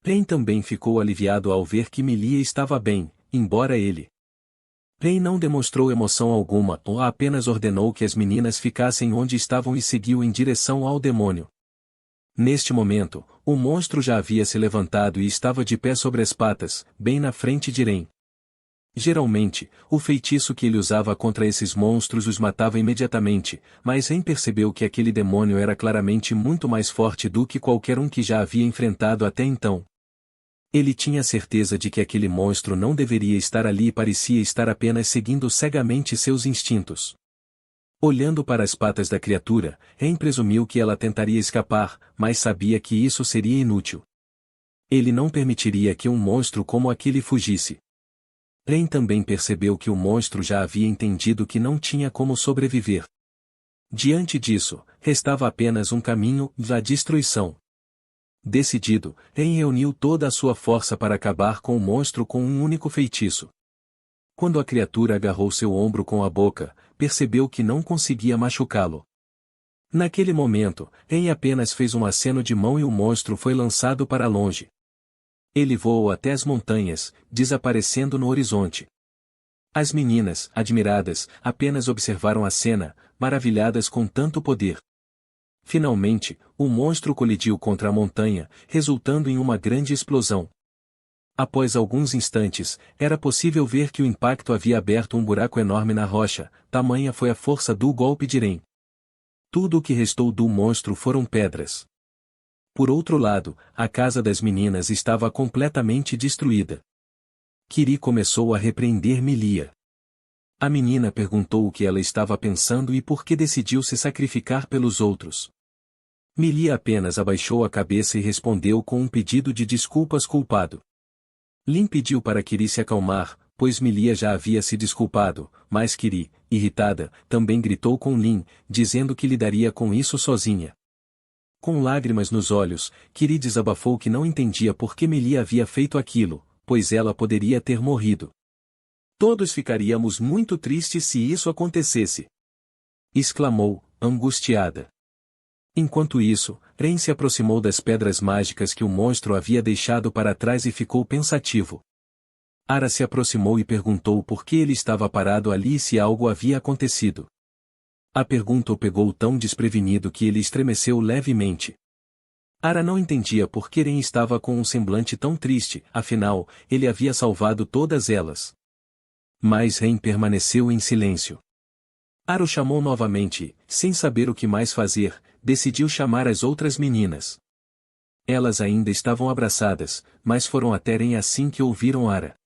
Ren também ficou aliviado ao ver que Milia estava bem, embora ele. Ren não demonstrou emoção alguma ou apenas ordenou que as meninas ficassem onde estavam e seguiu em direção ao demônio. Neste momento, o monstro já havia se levantado e estava de pé sobre as patas, bem na frente de Ren. Geralmente, o feitiço que ele usava contra esses monstros os matava imediatamente, mas Ren percebeu que aquele demônio era claramente muito mais forte do que qualquer um que já havia enfrentado até então. Ele tinha certeza de que aquele monstro não deveria estar ali e parecia estar apenas seguindo cegamente seus instintos. Olhando para as patas da criatura, Ren presumiu que ela tentaria escapar, mas sabia que isso seria inútil. Ele não permitiria que um monstro como aquele fugisse. Ren também percebeu que o monstro já havia entendido que não tinha como sobreviver. Diante disso, restava apenas um caminho, a destruição. Decidido, Ren reuniu toda a sua força para acabar com o monstro com um único feitiço. Quando a criatura agarrou seu ombro com a boca, percebeu que não conseguia machucá-lo. Naquele momento, Ren apenas fez um aceno de mão e o monstro foi lançado para longe. Ele voou até as montanhas, desaparecendo no horizonte. As meninas, admiradas, apenas observaram a cena, maravilhadas com tanto poder. Finalmente, o monstro colidiu contra a montanha, resultando em uma grande explosão. Após alguns instantes, era possível ver que o impacto havia aberto um buraco enorme na rocha, tamanha foi a força do golpe de Ren. Tudo o que restou do monstro foram pedras. Por outro lado, a casa das meninas estava completamente destruída. Kiri começou a repreender Milia. A menina perguntou o que ela estava pensando e por que decidiu se sacrificar pelos outros. Milia apenas abaixou a cabeça e respondeu com um pedido de desculpas culpado. Lin pediu para Kiri se acalmar, pois Milia já havia se desculpado, mas Kiri, irritada, também gritou com Lin, dizendo que lidaria com isso sozinha. Com lágrimas nos olhos, Kiri desabafou que não entendia por que Milia havia feito aquilo, pois ela poderia ter morrido. Todos ficaríamos muito tristes se isso acontecesse, exclamou, angustiada. Enquanto isso, Ren se aproximou das pedras mágicas que o monstro havia deixado para trás e ficou pensativo. Ara se aproximou e perguntou por que ele estava parado ali e se algo havia acontecido. A pergunta o pegou tão desprevenido que ele estremeceu levemente. Ara não entendia por que Ren estava com um semblante tão triste, afinal, ele havia salvado todas elas. Mas Ren permaneceu em silêncio. Ara o chamou novamente e, sem saber o que mais fazer, decidiu chamar as outras meninas. Elas ainda estavam abraçadas, mas foram até Ren assim que ouviram Ara.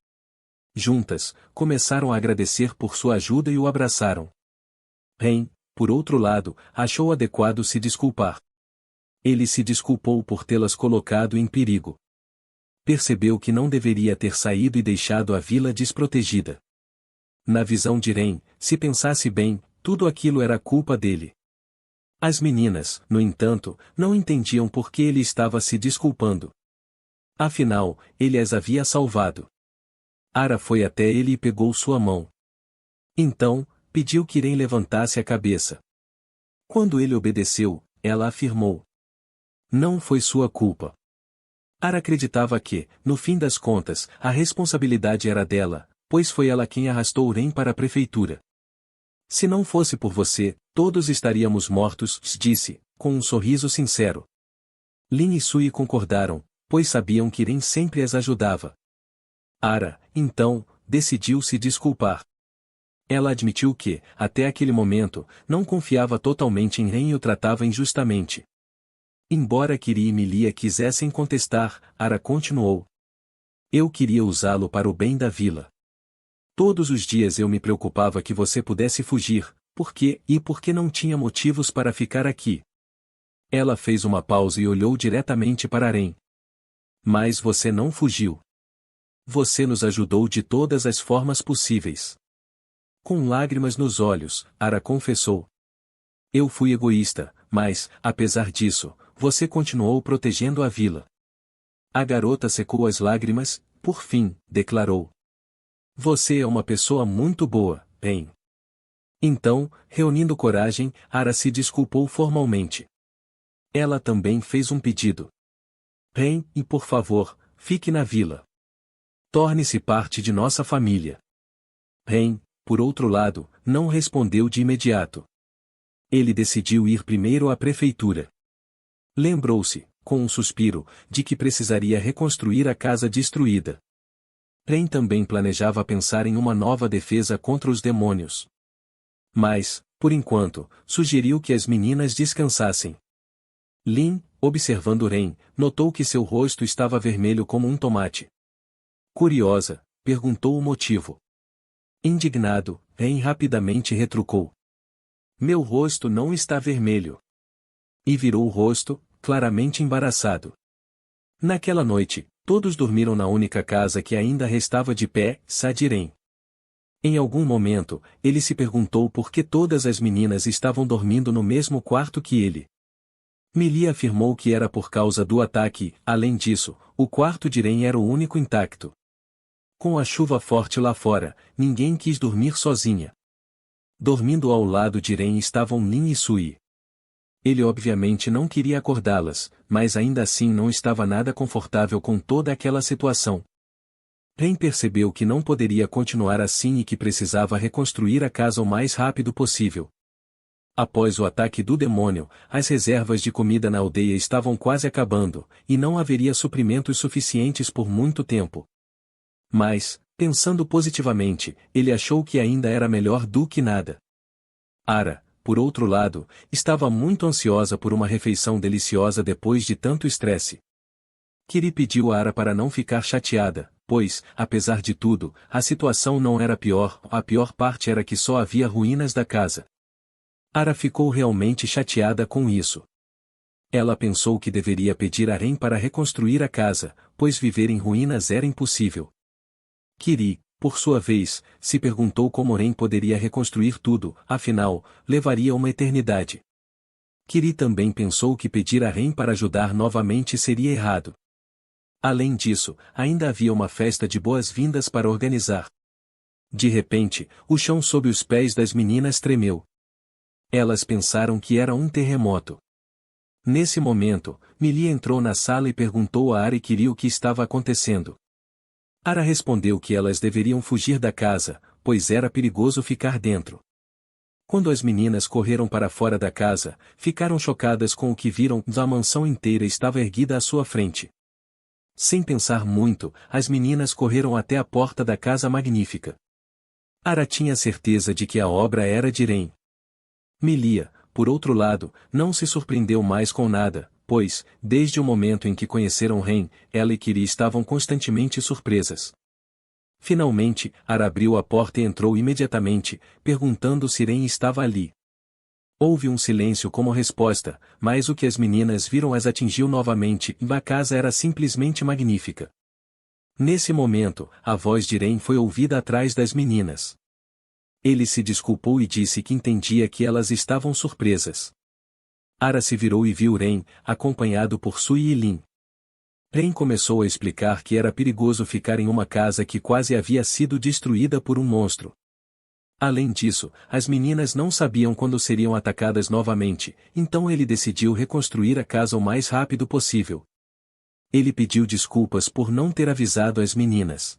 Juntas, começaram a agradecer por sua ajuda e o abraçaram. Ren, por outro lado, achou adequado se desculpar. Ele se desculpou por tê-las colocado em perigo. Percebeu que não deveria ter saído e deixado a vila desprotegida. Na visão de Ren, se pensasse bem, tudo aquilo era culpa dele. As meninas, no entanto, não entendiam por que ele estava se desculpando. Afinal, ele as havia salvado. Ara foi até ele e pegou sua mão. Então, pediu que Ren levantasse a cabeça. Quando ele obedeceu, ela afirmou: não foi sua culpa. Ara acreditava que, no fim das contas, a responsabilidade era dela, pois foi ela quem arrastou Ren para a prefeitura. Se não fosse por você, todos estaríamos mortos, disse, com um sorriso sincero. Lin e Sui concordaram, pois sabiam que Ren sempre as ajudava. Ara, então, decidiu se desculpar. Ela admitiu que, até aquele momento, não confiava totalmente em Ren e o tratava injustamente. Embora Kiri e Milia quisessem contestar, Ara continuou. Eu queria usá-lo para o bem da vila. Todos os dias eu me preocupava que você pudesse fugir, porque não tinha motivos para ficar aqui. Ela fez uma pausa e olhou diretamente para Ren. Mas você não fugiu. Você nos ajudou de todas as formas possíveis. Com lágrimas nos olhos, Ara confessou. Eu fui egoísta, mas, apesar disso, você continuou protegendo a vila. A garota secou as lágrimas, por fim, declarou. Você é uma pessoa muito boa, Ren. Então, reunindo coragem, Ara se desculpou formalmente. Ela também fez um pedido. Ren, e por favor, fique na vila. Torne-se parte de nossa família. Ren, por outro lado, não respondeu de imediato. Ele decidiu ir primeiro à prefeitura. Lembrou-se, com um suspiro, de que precisaria reconstruir a casa destruída. Ren também planejava pensar em uma nova defesa contra os demônios. Mas, por enquanto, sugeriu que as meninas descansassem. Lin, observando Ren, notou que seu rosto estava vermelho como um tomate. Curiosa, perguntou o motivo. Indignado, Ren rapidamente retrucou. Meu rosto não está vermelho. E virou o rosto, claramente embaraçado. Naquela noite, todos dormiram na única casa que ainda restava de pé, Sadiren. Em algum momento, ele se perguntou por que todas as meninas estavam dormindo no mesmo quarto que ele. Milia afirmou que era por causa do ataque, além disso, o quarto de Ren era o único intacto. Com a chuva forte lá fora, ninguém quis dormir sozinha. Dormindo ao lado de Ren estavam Lin e Sui. Ele obviamente não queria acordá-las, mas ainda assim não estava nada confortável com toda aquela situação. Ren percebeu que não poderia continuar assim e que precisava reconstruir a casa o mais rápido possível. Após o ataque do demônio, as reservas de comida na aldeia estavam quase acabando, e não haveria suprimentos suficientes por muito tempo. Mas, pensando positivamente, ele achou que ainda era melhor do que nada. Ara, por outro lado, estava muito ansiosa por uma refeição deliciosa depois de tanto estresse. Kiri pediu a Ara para não ficar chateada, pois, apesar de tudo, a situação não era pior, a pior parte era que só havia ruínas da casa. Ara ficou realmente chateada com isso. Ela pensou que deveria pedir a Ren para reconstruir a casa, pois viver em ruínas era impossível. Kiri, por sua vez, se perguntou como Ren poderia reconstruir tudo, afinal, levaria uma eternidade. Kiri também pensou que pedir a Ren para ajudar novamente seria errado. Além disso, ainda havia uma festa de boas-vindas para organizar. De repente, o chão sob os pés das meninas tremeu. Elas pensaram que era um terremoto. Nesse momento, Milia entrou na sala e perguntou a Ara e Kiri o que estava acontecendo. Ara respondeu que elas deveriam fugir da casa, pois era perigoso ficar dentro. Quando as meninas correram para fora da casa, ficaram chocadas com o que viram, a mansão inteira estava erguida à sua frente. Sem pensar muito, as meninas correram até a porta da casa magnífica. Ara tinha certeza de que a obra era de Ren. Milia, por outro lado, não se surpreendeu mais com nada, pois, desde o momento em que conheceram Ren, ela e Kiri estavam constantemente surpresas. Finalmente, Ara abriu a porta e entrou imediatamente, perguntando se Ren estava ali. Houve um silêncio como resposta, mas o que as meninas viram as atingiu novamente, e a casa era simplesmente magnífica. Nesse momento, a voz de Ren foi ouvida atrás das meninas. Ele se desculpou e disse que entendia que elas estavam surpresas. Ara se virou e viu Ren, acompanhado por Sui e Lin. Ren começou a explicar que era perigoso ficar em uma casa que quase havia sido destruída por um monstro. Além disso, as meninas não sabiam quando seriam atacadas novamente, então ele decidiu reconstruir a casa o mais rápido possível. Ele pediu desculpas por não ter avisado as meninas.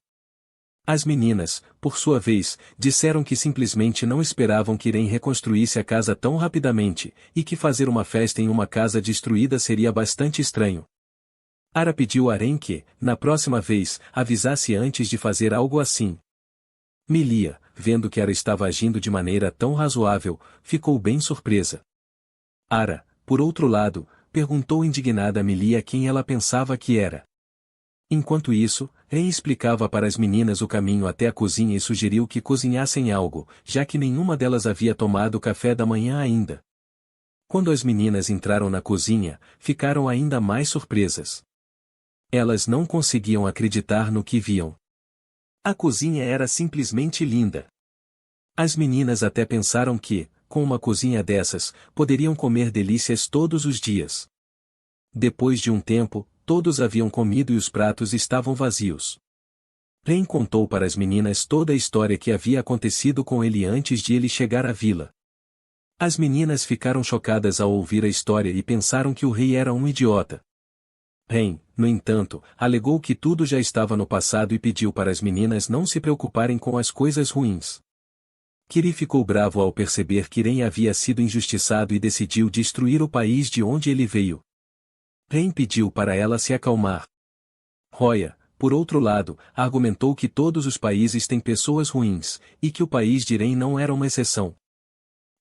As meninas, por sua vez, disseram que simplesmente não esperavam que Ren reconstruísse a casa tão rapidamente, e que fazer uma festa em uma casa destruída seria bastante estranho. Ara pediu a Ren que, na próxima vez, avisasse antes de fazer algo assim. Milia, vendo que Ara estava agindo de maneira tão razoável, ficou bem surpresa. Ara, por outro lado, perguntou indignada a Milia quem ela pensava que era. Enquanto isso, Ren explicava para as meninas o caminho até a cozinha e sugeriu que cozinhassem algo, já que nenhuma delas havia tomado café da manhã ainda. Quando as meninas entraram na cozinha, ficaram ainda mais surpresas. Elas não conseguiam acreditar no que viam. A cozinha era simplesmente linda. As meninas até pensaram que, com uma cozinha dessas, poderiam comer delícias todos os dias. Depois de um tempo, todos haviam comido e os pratos estavam vazios. Ren contou para as meninas toda a história que havia acontecido com ele antes de ele chegar à vila. As meninas ficaram chocadas ao ouvir a história e pensaram que o rei era um idiota. Ren, no entanto, alegou que tudo já estava no passado e pediu para as meninas não se preocuparem com as coisas ruins. Kiri ficou bravo ao perceber que Ren havia sido injustiçado e decidiu destruir o país de onde ele veio. Ren pediu para ela se acalmar. Roya, por outro lado, argumentou que todos os países têm pessoas ruins, e que o país de Ren não era uma exceção.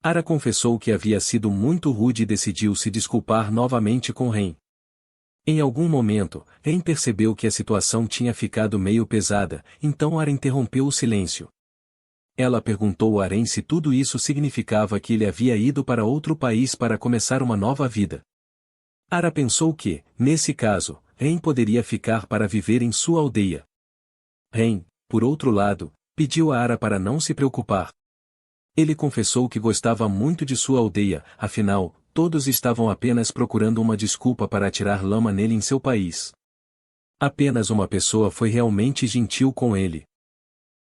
Ara confessou que havia sido muito rude e decidiu se desculpar novamente com Ren. Em algum momento, Ren percebeu que a situação tinha ficado meio pesada, então Ara interrompeu o silêncio. Ela perguntou a Ren se tudo isso significava que ele havia ido para outro país para começar uma nova vida. Ara pensou que, nesse caso, Ren poderia ficar para viver em sua aldeia. Ren, por outro lado, pediu a Ara para não se preocupar. Ele confessou que gostava muito de sua aldeia, afinal, todos estavam apenas procurando uma desculpa para atirar lama nele em seu país. Apenas uma pessoa foi realmente gentil com ele.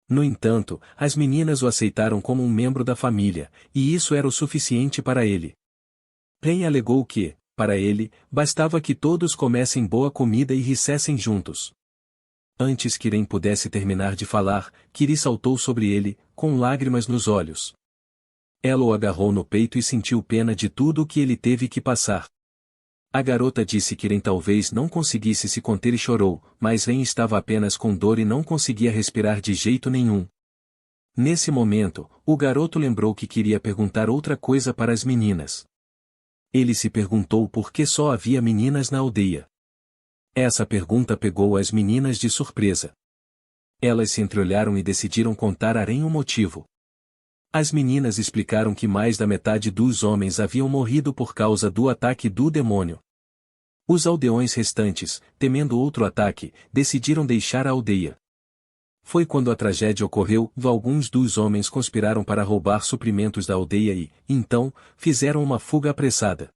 No entanto, as meninas o aceitaram como um membro da família, e isso era o suficiente para ele. Ren alegou que, para ele, bastava que todos comessem boa comida e rissessem juntos. Antes que Ren pudesse terminar de falar, Kiri saltou sobre ele, com lágrimas nos olhos. Ela o agarrou no peito e sentiu pena de tudo o que ele teve que passar. A garota disse que Ren talvez não conseguisse se conter e chorou, mas Ren estava apenas com dor e não conseguia respirar de jeito nenhum. Nesse momento, o garoto lembrou que queria perguntar outra coisa para as meninas. Ele se perguntou por que só havia meninas na aldeia. Essa pergunta pegou as meninas de surpresa. Elas se entreolharam e decidiram contar a Ren o motivo. As meninas explicaram que mais da metade dos homens haviam morrido por causa do ataque do demônio. Os aldeões restantes, temendo outro ataque, decidiram deixar a aldeia. Foi quando a tragédia ocorreu, alguns dos homens conspiraram para roubar suprimentos da aldeia e, então, fizeram uma fuga apressada.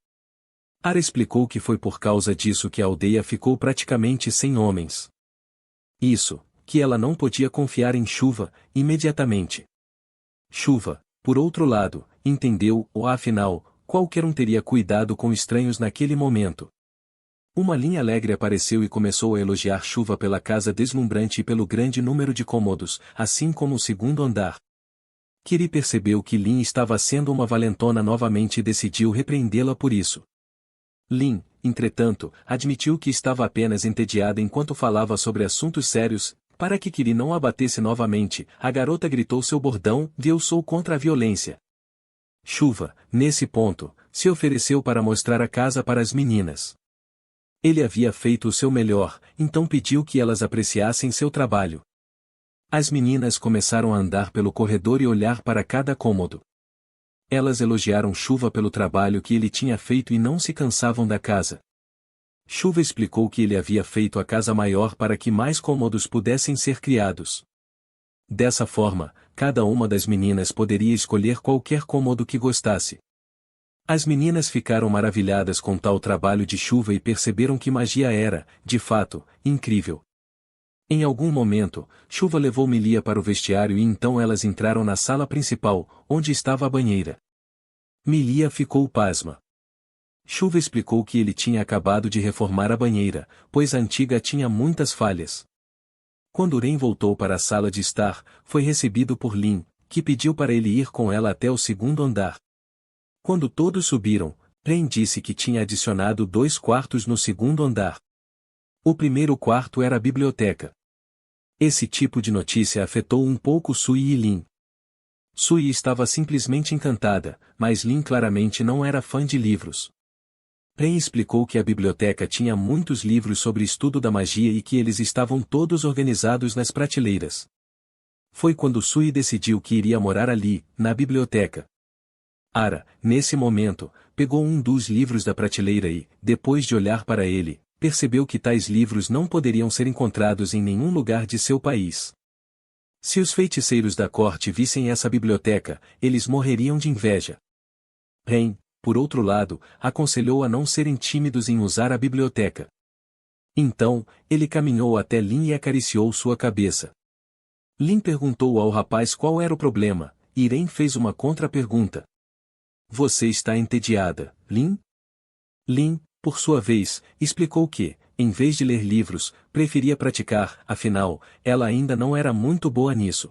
Ara explicou que foi por causa disso que a aldeia ficou praticamente sem homens. Isso, que ela não podia confiar em Chuva, imediatamente. Chuva, por outro lado, entendeu, ou afinal, qualquer um teria cuidado com estranhos naquele momento. Uma linha alegre apareceu e começou a elogiar Chuva pela casa deslumbrante e pelo grande número de cômodos, assim como o segundo andar. Kiri percebeu que Lin estava sendo uma valentona novamente e decidiu repreendê-la por isso. Lin, entretanto, admitiu que estava apenas entediada enquanto falava sobre assuntos sérios. Para que Kiri não a batesse novamente, a garota gritou seu bordão: "Eu sou contra a violência." Chuva, nesse ponto, se ofereceu para mostrar a casa para as meninas. Ele havia feito o seu melhor, então pediu que elas apreciassem seu trabalho. As meninas começaram a andar pelo corredor e olhar para cada cômodo. Elas elogiaram Chuva pelo trabalho que ele tinha feito e não se cansavam da casa. Chuva explicou que ele havia feito a casa maior para que mais cômodos pudessem ser criados. Dessa forma, cada uma das meninas poderia escolher qualquer cômodo que gostasse. As meninas ficaram maravilhadas com tal trabalho de Chuva e perceberam que magia era, de fato, incrível. Em algum momento, Chuva levou Milia para o vestiário e então elas entraram na sala principal, onde estava a banheira. Milia ficou pasma. Chuva explicou que ele tinha acabado de reformar a banheira, pois a antiga tinha muitas falhas. Quando Ren voltou para a sala de estar, foi recebido por Lin, que pediu para ele ir com ela até o segundo andar. Quando todos subiram, Ren disse que tinha adicionado 2 quartos no segundo andar. O primeiro quarto era a biblioteca. Esse tipo de notícia afetou um pouco Sui e Lin. Sui estava simplesmente encantada, mas Lin claramente não era fã de livros. Ren explicou que a biblioteca tinha muitos livros sobre estudo da magia e que eles estavam todos organizados nas prateleiras. Foi quando Sui decidiu que iria morar ali, na biblioteca. Ara, nesse momento, pegou um dos livros da prateleira e, depois de olhar para ele, percebeu que tais livros não poderiam ser encontrados em nenhum lugar de seu país. Se os feiticeiros da corte vissem essa biblioteca, eles morreriam de inveja. Ren, por outro lado, aconselhou a não serem tímidos em usar a biblioteca. Então, ele caminhou até Lin e acariciou sua cabeça. Lin perguntou ao rapaz qual era o problema, e Ren fez uma contra-pergunta. Você está entediada, Lin? Lin, por sua vez, explicou que, em vez de ler livros, preferia praticar, afinal, ela ainda não era muito boa nisso.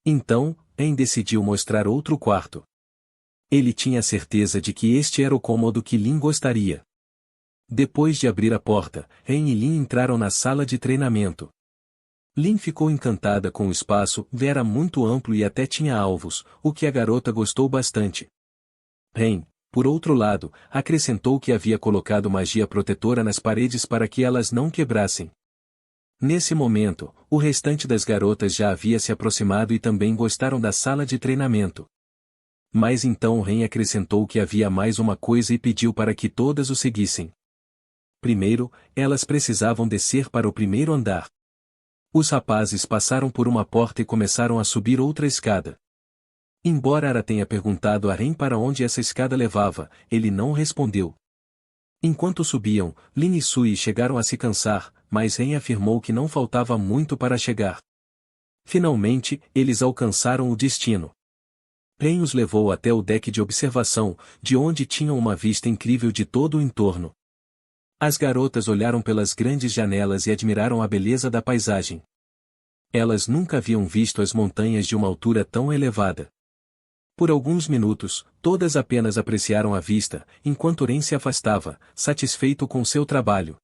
Então, Ren decidiu mostrar outro quarto. Ele tinha certeza de que este era o cômodo que Lin gostaria. Depois de abrir a porta, Ren e Lin entraram na sala de treinamento. Lin ficou encantada com o espaço, era muito amplo e até tinha alvos, o que a garota gostou bastante. Ren, por outro lado, acrescentou que havia colocado magia protetora nas paredes para que elas não quebrassem. Nesse momento, o restante das garotas já havia se aproximado e também gostaram da sala de treinamento. Mas então Ren acrescentou que havia mais uma coisa e pediu para que todas o seguissem. Primeiro, elas precisavam descer para o primeiro andar. Os rapazes passaram por uma porta e começaram a subir outra escada. Embora Ara tenha perguntado a Ren para onde essa escada levava, ele não respondeu. Enquanto subiam, Lin e Sui chegaram a se cansar, mas Ren afirmou que não faltava muito para chegar. Finalmente, eles alcançaram o destino. Ren os levou até o deck de observação, de onde tinham uma vista incrível de todo o entorno. As garotas olharam pelas grandes janelas e admiraram a beleza da paisagem. Elas nunca haviam visto as montanhas de uma altura tão elevada. Por alguns minutos, todas apenas apreciaram a vista, enquanto Ren se afastava, satisfeito com seu trabalho.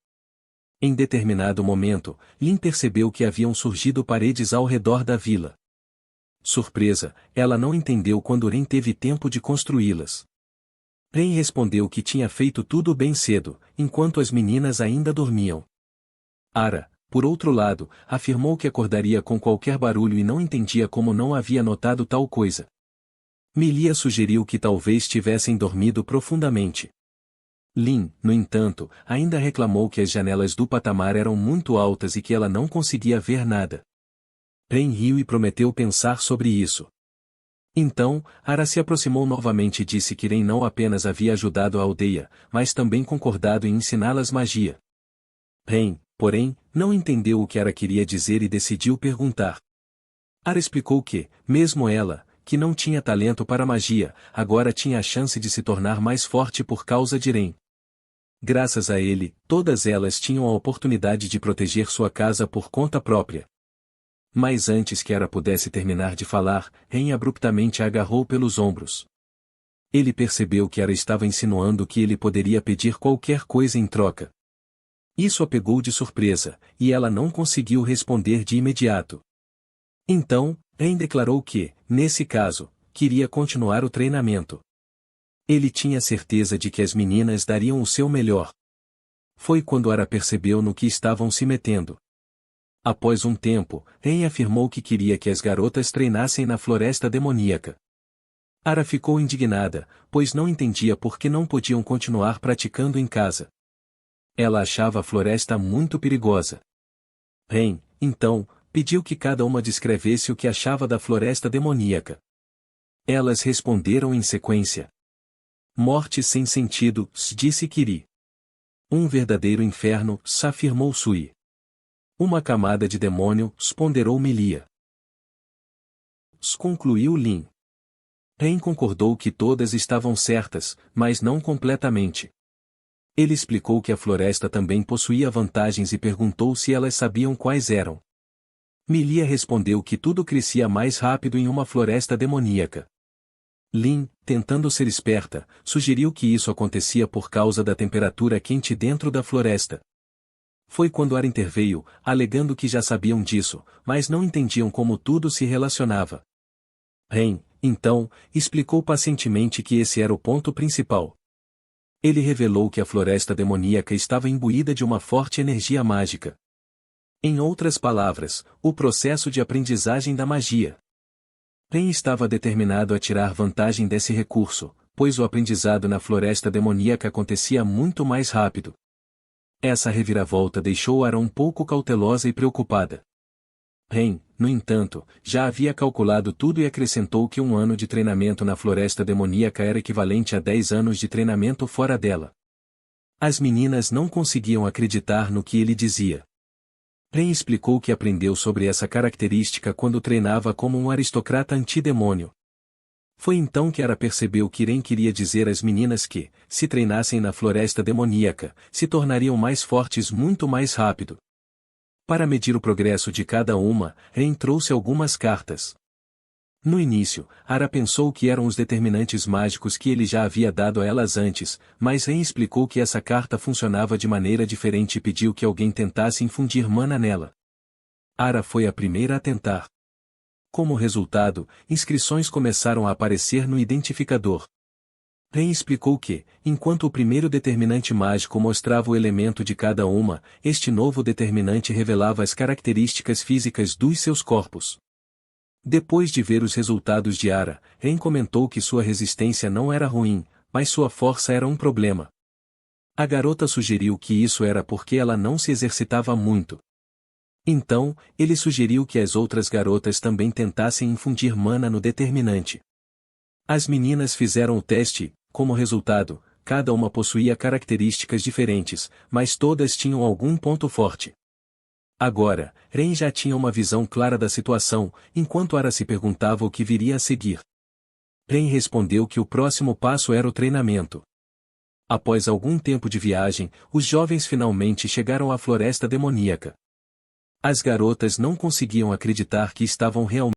Em determinado momento, Lin percebeu que haviam surgido paredes ao redor da vila. Surpresa, ela não entendeu quando Ren teve tempo de construí-las. Ren respondeu que tinha feito tudo bem cedo, enquanto as meninas ainda dormiam. Ara, por outro lado, afirmou que acordaria com qualquer barulho e não entendia como não havia notado tal coisa. Milia sugeriu que talvez tivessem dormido profundamente. Lin, no entanto, ainda reclamou que as janelas do patamar eram muito altas e que ela não conseguia ver nada. Ren riu e prometeu pensar sobre isso. Então, Ara se aproximou novamente e disse que Ren não apenas havia ajudado a aldeia, mas também concordado em ensiná-las magia. Ren, porém, não entendeu o que Ara queria dizer e decidiu perguntar. Ara explicou que, mesmo ela, que não tinha talento para magia, agora tinha a chance de se tornar mais forte por causa de Ren. Graças a ele, todas elas tinham a oportunidade de proteger sua casa por conta própria. Mas antes que Ara pudesse terminar de falar, Ren abruptamente a agarrou pelos ombros. Ele percebeu que Ara estava insinuando que ele poderia pedir qualquer coisa em troca. Isso a pegou de surpresa, e ela não conseguiu responder de imediato. Então, Ren declarou que, nesse caso, queria continuar o treinamento. Ele tinha certeza de que as meninas dariam o seu melhor. Foi quando Ara percebeu no que estavam se metendo. Após um tempo, Ren afirmou que queria que as garotas treinassem na floresta demoníaca. Ara ficou indignada, pois não entendia por que não podiam continuar praticando em casa. Ela achava a floresta muito perigosa. Ren, então, pediu que cada uma descrevesse o que achava da floresta demoníaca. Elas responderam em sequência. Morte sem sentido, disse Kiri. Um verdadeiro inferno, afirmou Sui. Uma camada de demônio, ponderou Milia. Concluiu Lin. Ren concordou que todas estavam certas, mas não completamente. Ele explicou que a floresta também possuía vantagens e perguntou se elas sabiam quais eram. Milia respondeu que tudo crescia mais rápido em uma floresta demoníaca. Lin, tentando ser esperta, sugeriu que isso acontecia por causa da temperatura quente dentro da floresta. Foi quando Ara interveio, alegando que já sabiam disso, mas não entendiam como tudo se relacionava. Ren, então, explicou pacientemente que esse era o ponto principal. Ele revelou que a floresta demoníaca estava imbuída de uma forte energia mágica. Em outras palavras, o processo de aprendizagem da magia. Ren estava determinado a tirar vantagem desse recurso, pois o aprendizado na floresta demoníaca acontecia muito mais rápido. Essa reviravolta deixou Ara um pouco cautelosa e preocupada. Ren, no entanto, já havia calculado tudo e acrescentou que 1 ano de treinamento na floresta demoníaca era equivalente a 10 anos de treinamento fora dela. As meninas não conseguiam acreditar no que ele dizia. Ren explicou que aprendeu sobre essa característica quando treinava como um aristocrata antidemônio. Foi então que Ara percebeu que Ren queria dizer às meninas que, se treinassem na floresta demoníaca, se tornariam mais fortes muito mais rápido. Para medir o progresso de cada uma, Ren trouxe algumas cartas. No início, Ara pensou que eram os determinantes mágicos que ele já havia dado a elas antes, mas Ren explicou que essa carta funcionava de maneira diferente e pediu que alguém tentasse infundir mana nela. Ara foi a primeira a tentar. Como resultado, inscrições começaram a aparecer no identificador. Ren explicou que, enquanto o primeiro determinante mágico mostrava o elemento de cada uma, este novo determinante revelava as características físicas dos seus corpos. Depois de ver os resultados de Ara, Ren comentou que sua resistência não era ruim, mas sua força era um problema. A garota sugeriu que isso era porque ela não se exercitava muito. Então, ele sugeriu que as outras garotas também tentassem infundir mana no determinante. As meninas fizeram o teste e, como resultado, cada uma possuía características diferentes, mas todas tinham algum ponto forte. Agora, Ren já tinha uma visão clara da situação, enquanto Ara se perguntava o que viria a seguir. Ren respondeu que o próximo passo era o treinamento. Após algum tempo de viagem, os jovens finalmente chegaram à floresta demoníaca. As garotas não conseguiam acreditar que estavam realmente